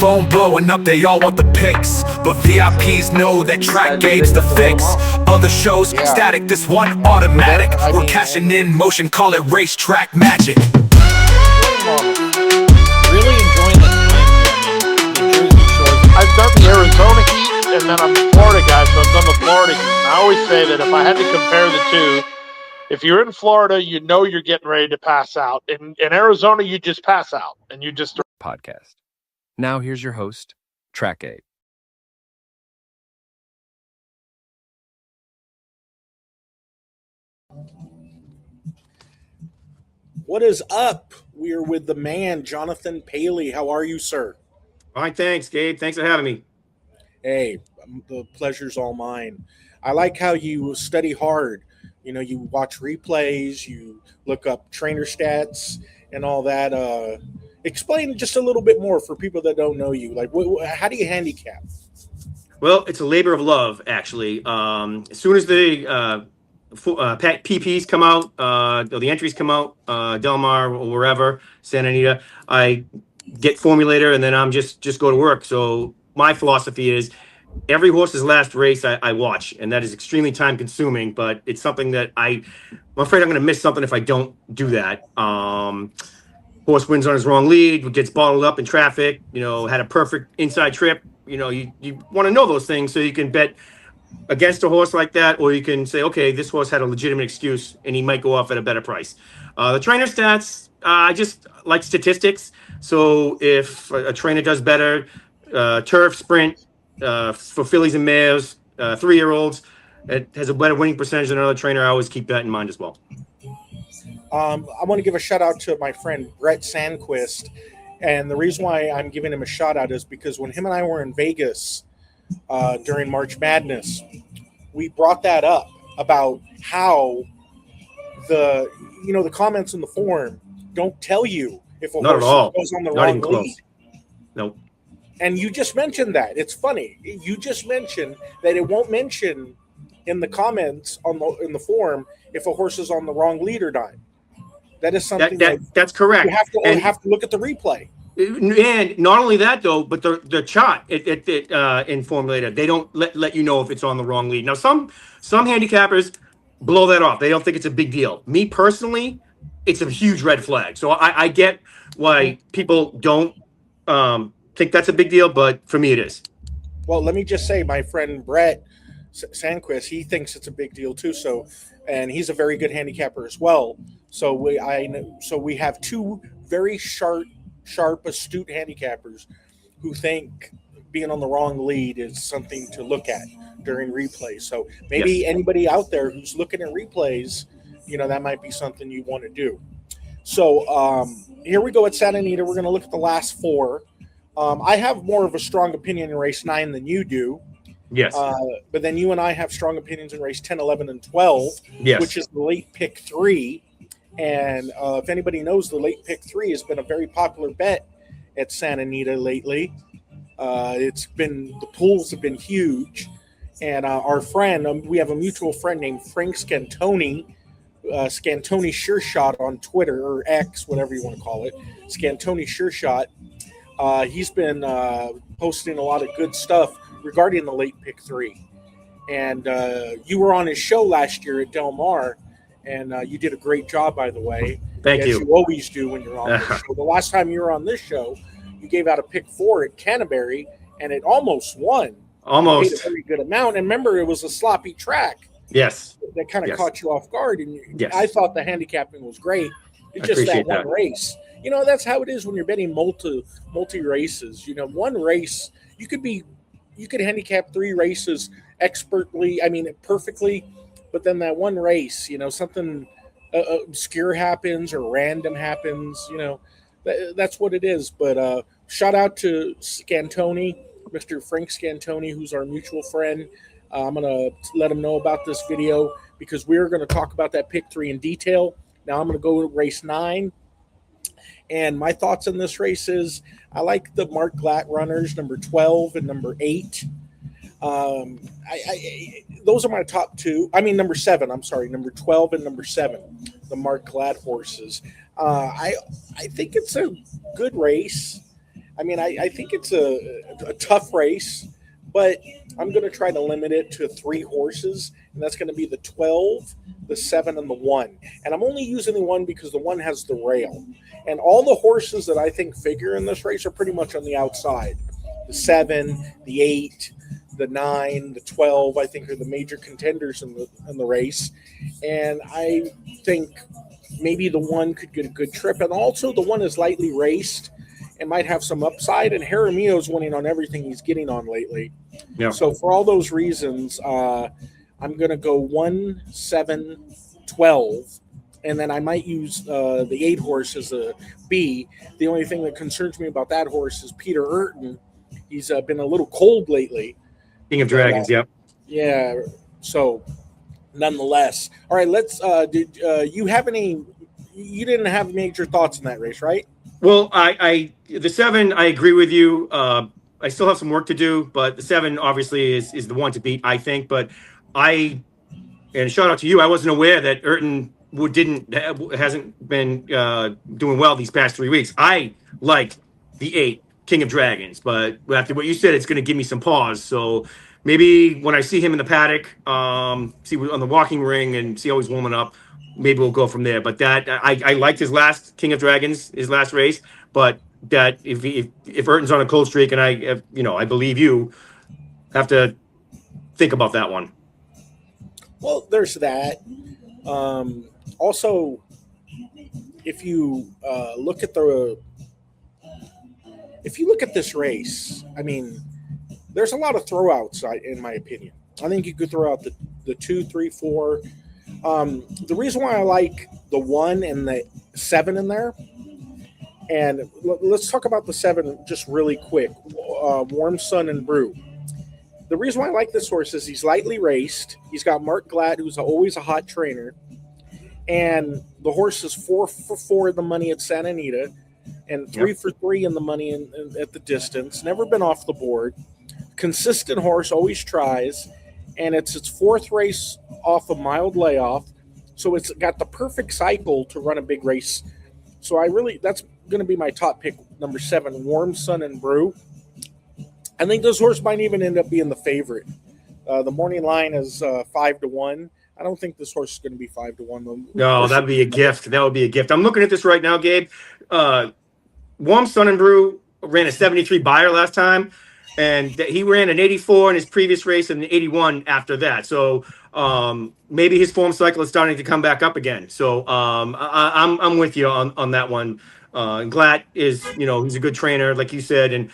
phone blowing up, they all want the pics, but VIPs know that Trackgabe's the fix. Other shows static, this one automatic. We're cashing in motion, call it racetrack magic. Really enjoying the Jersey Shore. I've done the Arizona heat, and then I'm a Florida guy, so I've done the Florida heat. And I always say that if I had to compare the two, if you're in Florida, you know you're getting ready to pass out. In Arizona, you just pass out, and you just... Podcast. Now here's your host, Trackgabe. What is up? We're with the man, Jonathan Paley. How are you, sir? Fine, thanks, Gabe. Thanks for having me. Hey, the pleasure's all mine. I like how you study hard. You know, you watch replays, you look up trainer stats and all that. Explain just a little bit more for people that don't know you. Like, how do you handicap? Well, it's a labor of love, actually. As soon as the PPs come out, or the entries come out, Del Mar or wherever, Santa Anita, I get formulator and then I'm just go to work. So my philosophy is every horse's last race I watch, and that is extremely time consuming, but it's something that I'm afraid I'm going to miss something if I don't do that. Horse wins on his wrong lead, gets bottled up in traffic, had a perfect inside trip. You want to know those things so you can bet against a horse like that, or you can say, okay, this horse had a legitimate excuse and he might go off at a better price. The trainer stats, I just like statistics. So if a trainer does better, turf, sprint, for fillies and mares, 3-year-olds, it has a better winning percentage than another trainer. I always keep that in mind as well. I want to give a shout out to my friend Brett Sandquist. And the reason why I'm giving him a shout out is because when him and I were in Vegas during March Madness, we brought that up about how the comments in the forum don't tell you if a horse goes on the wrong lead. Nope. And you just mentioned that. It's funny. You just mentioned that it won't mention in the comments in the forum if a horse is on the wrong lead or not. That is something that's correct. You have to look at the replay. And not only that, though, but the chart in Formulator, they don't let you know if it's on the wrong lead. Now, some handicappers blow that off. They don't think it's a big deal. Me personally, it's a huge red flag. So I get why people don't think that's a big deal, but for me, it is. Well, let me just say, my friend Brett Sandquist, he thinks it's a big deal too. So, and he's a very good handicapper as well. So we have two very sharp, astute handicappers who think being on the wrong lead is something to look at during replays. So maybe anybody out there who's looking at replays, that might be something you want to do. So here we go at Santa Anita. We're going to look at the last four. I have more of a strong opinion in race 9 than you do. Yes. But then you and I have strong opinions in race 10, 11, and 12, which is the late pick 3. And if anybody knows, the late pick 3 has been a very popular bet at Santa Anita lately. The pools have been huge. And our friend, we have a mutual friend named Frank Scantoni, Scantoni Sure Shot on Twitter, or X, whatever you want to call it, Scantoni Sure Shot. He's been posting a lot of good stuff regarding the late pick 3. And you were on his show last year at Del Mar, and you did a great job, by the way. Thank you. As you always do when you're on this show. The last time you were on this show, you gave out a pick 4 at Canterbury, and it almost won. Almost. It made a very good amount. And remember, it was a sloppy track. Yes. That kind of caught you off guard. And yes. I thought the handicapping was great. It's just that one race. That's how it is when you're betting multi races. One race, you could handicap 3 races expertly, perfectly, but then that one race, something obscure happens or random happens, that's what it is. But shout out to Scantoni, Mr. Frank Scantoni, who's our mutual friend. I'm going to let him know about this video because we're going to talk about that pick 3 in detail. Now I'm going to go to race 9. And my thoughts on this race is I like the Mark Glatt runners, number 12 and number 8. Those are my top 2. Number 7. I'm sorry, number 12 and number 7, the Mark Glatt horses. I think it's a good race. I mean, I think it's a tough race, but I'm going to try to limit it to 3 horses, and that's going to be the 12, the 7, and the 1. And I'm only using the 1 because the 1 has the rail. And all the horses that I think figure in this race are pretty much on the outside. The 7, the 8, the 9, the 12, I think are the major contenders in the race. And I think maybe the 1 could get a good trip. And also the 1 is lightly raced and might have some upside. And Jaramillo's winning on everything he's getting on lately. Yeah. So for all those reasons, I'm going to go 1, 7, 12. And then I might use the 8 horse as a B. The only thing that concerns me about that horse is Peter Urton. He's been a little cold lately. King of Dragons, yep. Yeah. So, nonetheless, all right. Let's. Did you have any? You didn't have major thoughts in that race, right? Well, the 7, I agree with you. I still have some work to do, but the 7 obviously is the one to beat, I think. But and shout out to you. I wasn't aware that Urton hasn't been doing well these past 3 weeks. I like the 8 King of Dragons, but after what you said, it's going to give me some pause. So maybe when I see him in the paddock, see on the walking ring and see how he's warming up, maybe we'll go from there. But that I liked his last King of Dragons, his last race. But that if Urton's on a cold streak, and I believe you, have to think about that one. Well, there's that. Also, if you look at this race, I mean, there's a lot of throwouts, in my opinion. I think you could throw out the 2, 3, 4. The reason why I like the 1 and the 7 in there, and let's talk about the 7 just really quick. Warm Sun and Brew. The reason why I like this horse is he's lightly raced. He's got Mark Glatt, who's always a hot trainer. And the horse is 4 for 4 in the money at Santa Anita and 3 for 3 in the money at the distance. Never been off the board. Consistent horse, always tries. And it's its 4th race off a mild layoff. So it's got the perfect cycle to run a big race. So that's going to be my top pick, number 7, Warm Sun and Brew. I think this horse might even end up being the favorite. The morning line is 5-1. I don't think this horse is going to be 5-1. No, that'd be a gift. That would be a gift. I'm looking at this right now, Gabe. Warm Sun and Brew ran a 73 buyer last time, and he ran an 84 in his previous race and an 81 after that. So maybe his form cycle is starting to come back up again. So I'm with you on that one. Glatt is, he's a good trainer, like you said, and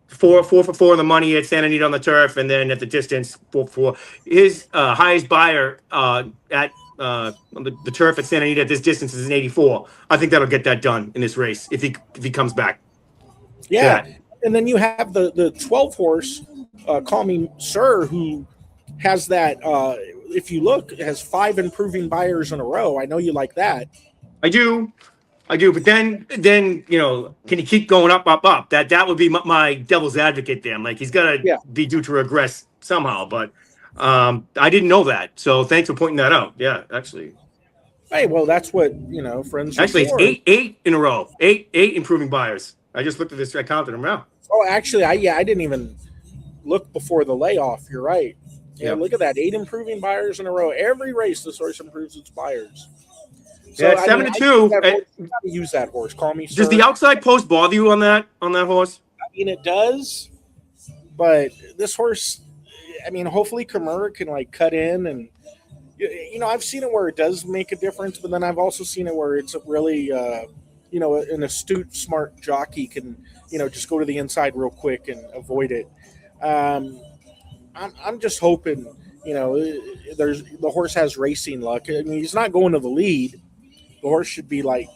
4 for 4 in the money at Santa Anita on the turf, and then at the distance 4 for 4. His highest buyer at the turf at Santa Anita at this distance is an 84. I think that'll get that done in this race if he comes back. Yeah, and then you have the 12 horse, Call Me Sir, who has that. If you look, has 5 improving buyers in a row. I know you like that. I do, but then can he keep going up? That would be my devil's advocate there. Like he's got to be due to regress somehow, but I didn't know that. So thanks for pointing that out. Yeah, actually. Hey, well, that's what friends. Actually, it's 8 in a row. 8 improving buyers. I just looked at this. I counted them out. Oh, actually, I didn't even look before the layoff. You're right. Yeah, look at that. 8 improving buyers in a row. Every race, this horse improves its buyers. So, it's 7-2. Use that horse. Call Me Sir. Does the outside post bother you on that horse? I mean, it does, but this horse, I mean, hopefully Kimura can cut in, and I've seen it where it does make a difference, but then I've also seen it where it's really, an astute, smart jockey can, just go to the inside real quick and avoid it. I'm just hoping, the horse has racing luck. I mean, he's not going to the lead. The horse should be a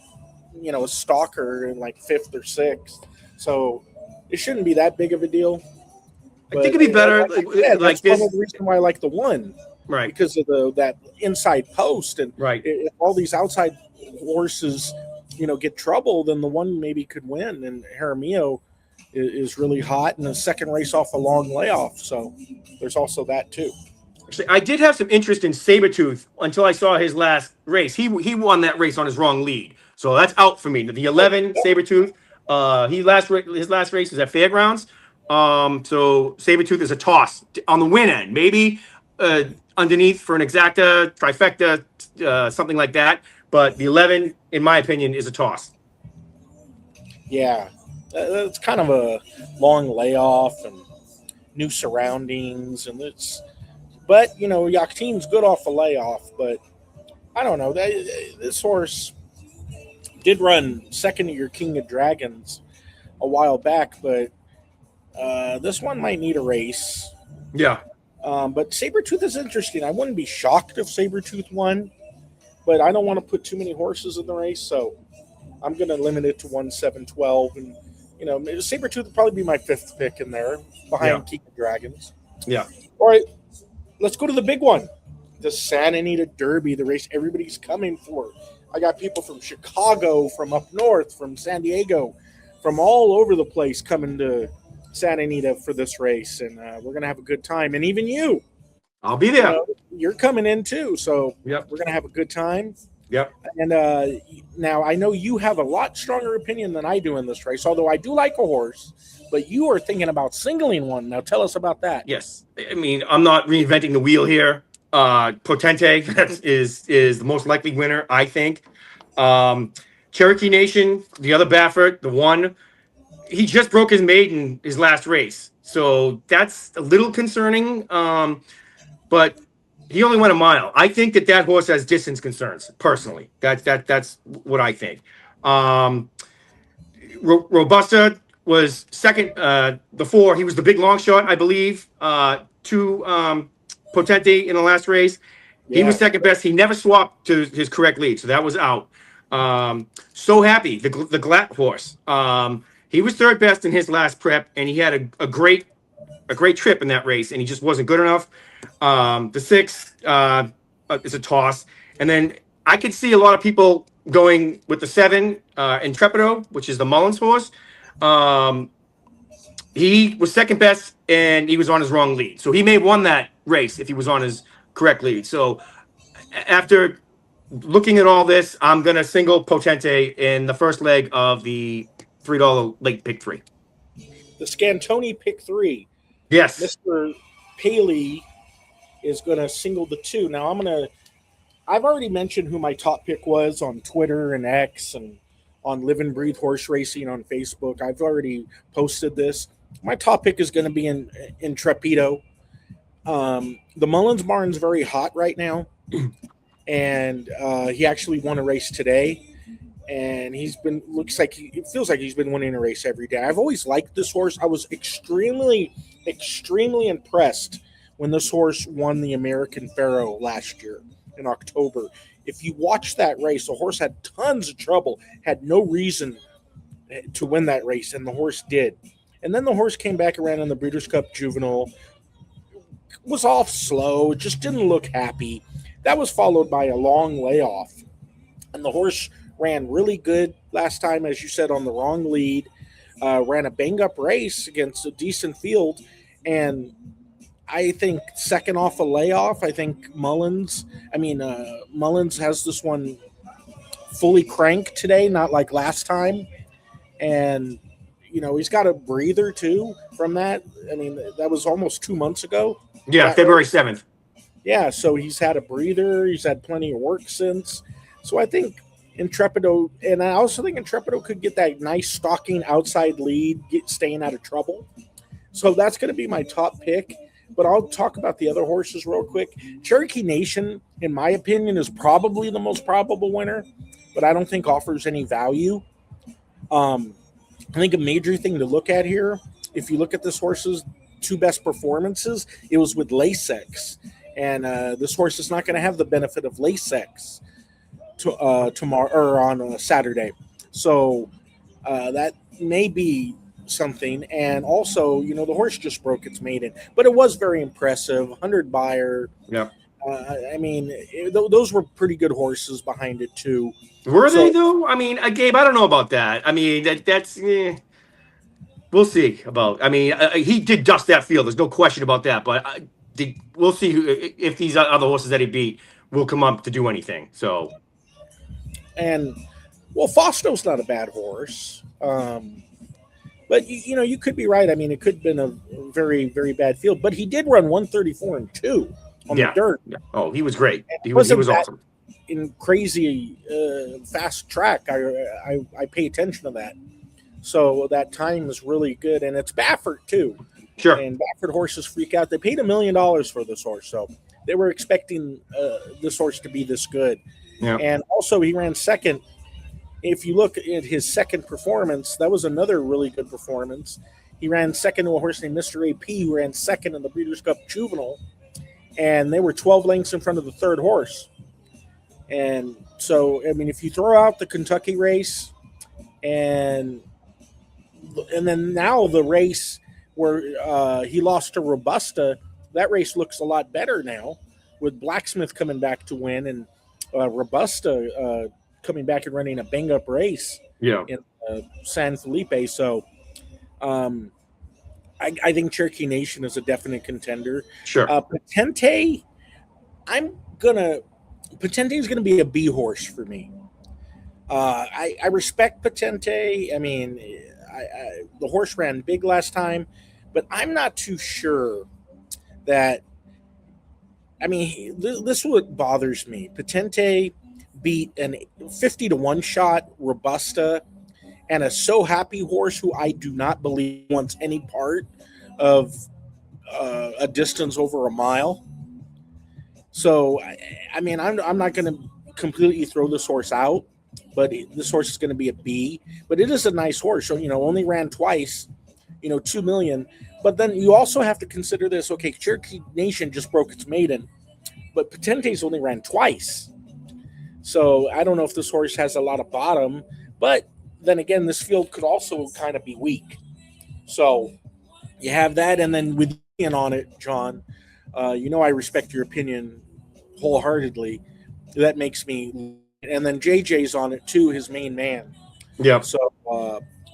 stalker in 5th or 6th. So it shouldn't be that big of a deal. But I think it'd be better that's this. One of the reason why I like the 1. Right. Because of that inside post. And right. If all these outside horses, get trouble, then the 1 maybe could win. And Jaramillo is really hot in the second race off a long layoff. So there's also that too. Actually, I did have some interest in Sabretooth until I saw his last race. He won that race on his wrong lead. So that's out for me. The 11 Sabretooth, His last race was at Fairgrounds. So Sabretooth is a toss on the win end. Maybe underneath for an exacta, trifecta, something like that. But the 11, in my opinion, is a toss. Yeah, it's kind of a long layoff and new surroundings, and but Yaktin's good off a layoff, but I don't know. This horse did run second to your King of Dragons a while back, but this one might need a race. Yeah. But Sabretooth is interesting. I wouldn't be shocked if Sabretooth won, but I don't want to put too many horses in the race, so I'm going to limit it to 1-7-12. And, Sabretooth would probably be my fifth pick in there behind King of Dragons. Yeah. All right, let's go to the big one, the Santa Anita Derby, the race everybody's coming for. I got people from Chicago, from up north, from San Diego, from all over the place coming to Santa Anita for this race, and we're going to have a good time. And even you. I'll be there. You're coming in too, so Yep. We're going to have a good time. Yep. And now I know you have a lot stronger opinion than I do in this race, although I do like a horse, but you are thinking about singling one. Now tell us about that. Yes. I mean, I'm not reinventing the wheel here. Potente is the most likely winner, I think. Cherokee Nation, the other Baffert, the one, he just broke his maiden his last race. So that's a little concerning. But he only went a mile. I think that horse has distance concerns, personally. That's what I think. Robusta was second, the 4. He was the big long shot, I believe, to Potente in the last race. Yeah. He was second best. He never swapped to his correct lead, so that was out. So happy, the Glatt horse. He was third best in his last prep, and he had a great trip in that race, and he just wasn't good enough. The 6 is a toss, and then I could see a lot of people going with the 7 Intrepido, which is the Mullins horse. He was second best, and he was on his wrong lead, so he may have won that race if he was on his correct lead. So after looking at all this, I'm gonna single Potente in the first leg of the $3 late pick 3. The Scantoni pick 3. Yes, Mr. Paley is going to single the 2. Now I've already mentioned who my top pick was on Twitter and X and on Live and Breathe Horse Racing on Facebook. I've already posted this. My top pick is going to be in Trepido. The Mullins barn's very hot right now, and he actually won a race today. And it feels like he's been winning a race every day. I've always liked this horse. I was extremely, extremely impressed when this horse won the American Pharoah last year in October. If you watch that race, the horse had tons of trouble, had no reason to win that race, and the horse did. And then the horse came back around in the Breeders' Cup Juvenile, was off slow, just didn't look happy. That was followed by a long layoff. And the horse ran really good last time, as you said, on the wrong lead, ran a bang-up race against a decent field, and I think second off a layoff, I think Mullins has this one fully cranked today, not like last time, and, he's got a breather, too, from that. I mean, that was almost 2 months ago. Yeah, February 7th. Yeah, so he's had a breather. He's had plenty of work since. So I think Intrepido, and I also think Intrepido could get that nice stalking outside lead, staying out of trouble. So that's going to be my top pick. But I'll talk about the other horses real quick. Cherokee Nation, in my opinion, is probably the most probable winner, but I don't think offers any value. I think a major thing to look at here, if you look at this horse's 2 best performances, it was with Lasix. And this horse is not going to have the benefit of Lasix tomorrow or on Saturday. So that may be something. And also, the horse just broke its maiden, but it was very impressive. 100 buyer. Yeah. Those were pretty good horses behind it too. Were they though? I mean, Gabe, I don't know about that. I mean, that's we'll see about. I mean, he did dust that field. There's no question about that. But we'll see if these other horses that he beat will come up to do anything. So, and Fausto's not a bad horse. But you could be right. I mean, it could have been a very, very bad field, but he did run 134-2 on the dirt. Oh, he was great. He was was awesome. In crazy fast track, I pay attention to that. So that time is really good, and it's Baffert too. Sure. And Baffert horses freak out. They paid $1 million for this horse, so they were expecting this horse to be this good. Yeah. And also, he ran second. If you look at his second performance, that was another really good performance. He ran second to a horse named Mr. AP, who ran second in the Breeders' Cup Juvenile, and they were 12 lengths in front of the third horse. And so, I mean, if you throw out the Kentucky race, and then now the race where he lost to Robusta, that race looks a lot better now, with Blacksmith coming back to win and Robusta coming back and running a bang-up race in San Felipe. So I think Cherokee Nation is a definite contender. Sure. Patente, Patente is going to be a B horse for me. I respect Patente. I mean, the horse ran big last time, but I'm not too sure that – I mean, this is what bothers me. Patente beat an 50-1 shot Robusta and a So Happy horse who I do not believe wants any part of a distance over a mile. So, I mean, I'm not going to completely throw this horse out, but this horse is going to be a B. But it is a nice horse. So, only ran twice, $2 million. But then you also have to consider this. Okay, Cherokee Nation just broke its maiden, but Patente's only ran twice. So I don't know if this horse has a lot of bottom, but then again, this field could also kind of be weak. So you have that, and then with Ian on it, John, I respect your opinion wholeheartedly. That makes me, and then JJ's on it too, his main man. Yeah. So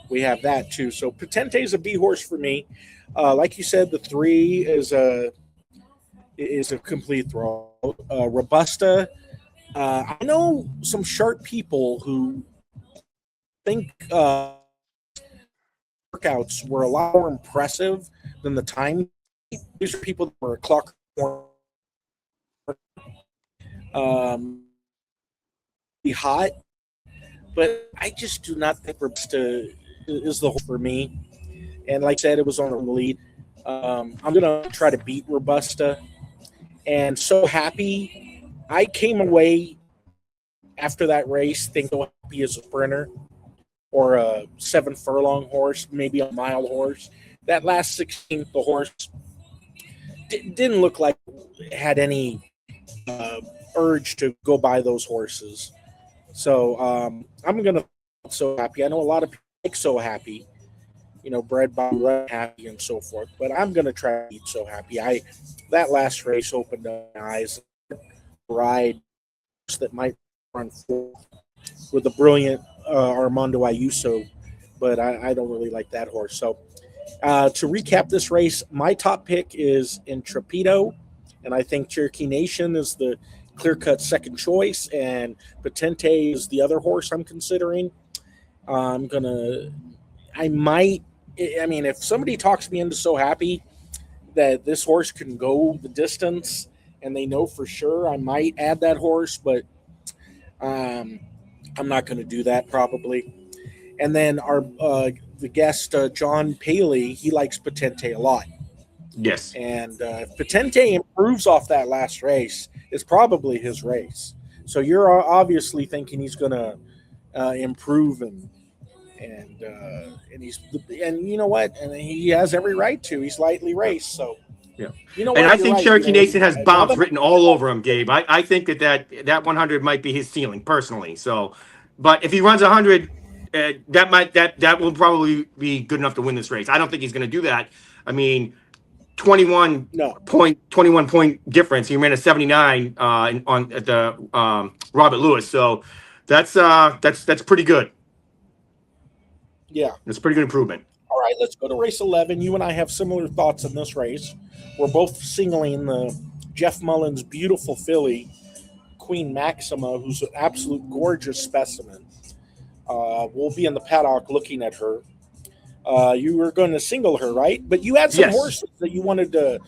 we have that too. So Patente is a B horse for me. Like you said, the 3 is a complete throw. Robusta. I know some sharp people who think workouts were a lot more impressive than the time. These are people that were a clock. Be hot, but I just do not think Robusta is the horse for me. And like I said, it was on the lead. I'm going to try to beat Robusta. And So Happy, I came away after that race thinking So Happy is a sprinter or a 7 furlong horse, maybe a mile horse. That last 16, the horse didn't look like it had any urge to go by those horses. So I'm going to So Happy. I know a lot of people like So Happy, bred by Run Happy and so forth, but I'm going to try to beat So Happy. That last race opened up my eyes. Ride that might run forth with a brilliant Armando Ayuso, but I don't really like that horse. So to recap this race, my top pick is Intrepido, and I think Cherokee Nation is the clear-cut second choice, and Patente is the other horse I'm considering. If somebody talks me into So Happy that this horse can go the distance and they know for sure, I might add that horse, but I'm not going to do that probably. And then the guest, Jon Paley, he likes Patente a lot. Yes. And if Patente improves off that last race, it's probably his race. So you're obviously thinking he's going to improve and you know what? And he has every right to. He's lightly raced, so. Yeah. And I think Cherokee Nation has bombs written all over him, Gabe. I think that 100 might be his ceiling personally. So, but if he runs 100, that will probably be good enough to win this race. I don't think he's going to do that. I mean, 21 point difference. He ran a 79 at the Robert Lewis. So that's pretty good. Yeah, that's pretty good improvement. All right, let's go to race 11. You and I have similar thoughts in this race. We're both singling the Jeff Mullins' beautiful filly, Queen Maxima, who's an absolute gorgeous specimen. we'll be in the paddock looking at her. You were going to single her, right? But you had some Yes. horses that you wanted to